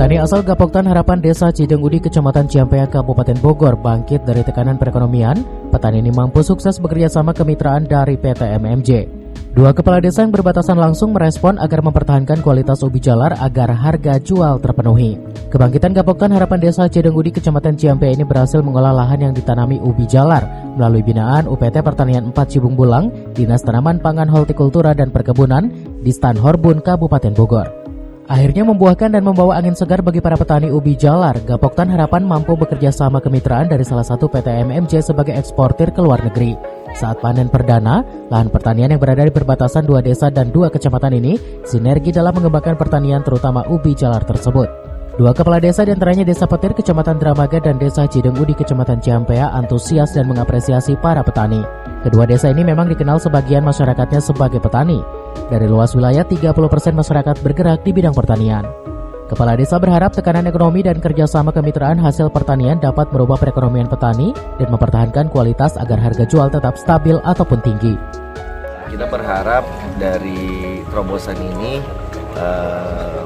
Petani asal Gapoktan Harapan Desa Cidengudi, Kecamatan Ciampea, Kabupaten Bogor bangkit dari tekanan perekonomian. Petani ini mampu sukses bekerja sama kemitraan dari PT MMJ. Dua kepala desa yang berbatasan langsung merespon agar mempertahankan kualitas ubi jalar agar harga jual terpenuhi. Kebangkitan Gapoktan Harapan Desa Cidengudi, Kecamatan Ciampea ini berhasil mengolah lahan yang ditanami ubi jalar melalui binaan UPT Pertanian 4 Cibung Bulang, Dinas Tanaman Pangan Hortikultura dan Perkebunan, Distan Horbun, Kabupaten Bogor. Akhirnya membuahkan dan membawa angin segar bagi para petani ubi jalar. Gapoktan Harapan mampu bekerja sama kemitraan dari salah satu PT MMJ sebagai eksportir ke luar negeri. Saat panen perdana, lahan pertanian yang berada di perbatasan dua desa dan dua kecamatan ini sinergi dalam mengembangkan pertanian terutama ubi jalar tersebut. Dua kepala desa diantaranya Desa Petir, Kecamatan Dramaga dan Desa Cidengudi, Kecamatan Ciampea antusias dan mengapresiasi para petani. Kedua desa ini memang dikenal sebagian masyarakatnya sebagai petani. Dari luas wilayah, 30% masyarakat bergerak di bidang pertanian. Kepala desa berharap tekanan ekonomi dan kerjasama kemitraan hasil pertanian dapat merubah perekonomian petani dan mempertahankan kualitas agar harga jual tetap stabil ataupun tinggi. Kita berharap dari terobosan ini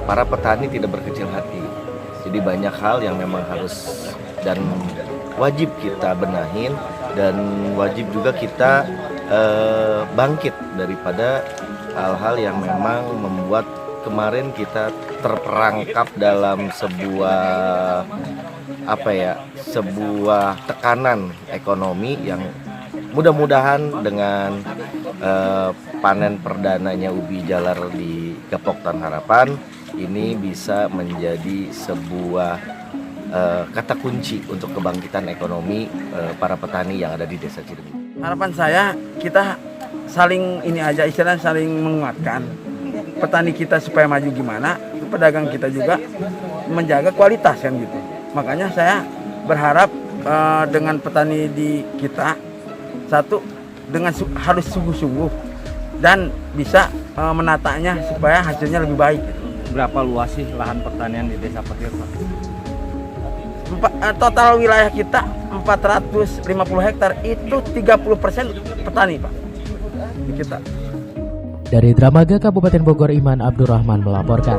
para petani tidak berkecil hati. Jadi banyak hal yang memang harus dan wajib kita benahin dan wajib juga kita bangkit daripada hal-hal yang memang membuat kemarin kita terperangkap dalam sebuah tekanan ekonomi yang mudah-mudahan dengan panen perdananya ubi jalar di Gapoktan Harapan ini bisa menjadi sebuah kata kunci untuk kebangkitan ekonomi para petani yang ada di Desa Cidengudi. Harapan saya kita saling saling menguatkan petani kita supaya maju gimana, pedagang kita juga menjaga kualitas kan gitu. Makanya saya berharap dengan petani di kita satu dengan harus sungguh-sungguh dan bisa menatanya supaya hasilnya lebih baik. Berapa luas sih lahan pertanian di Desa Petir, Pak? Total wilayah kita 450 hektar, itu 30% petani, Pak. Di kita. Dari Dramaga, Kabupaten Bogor, Iman Abdurrahman melaporkan.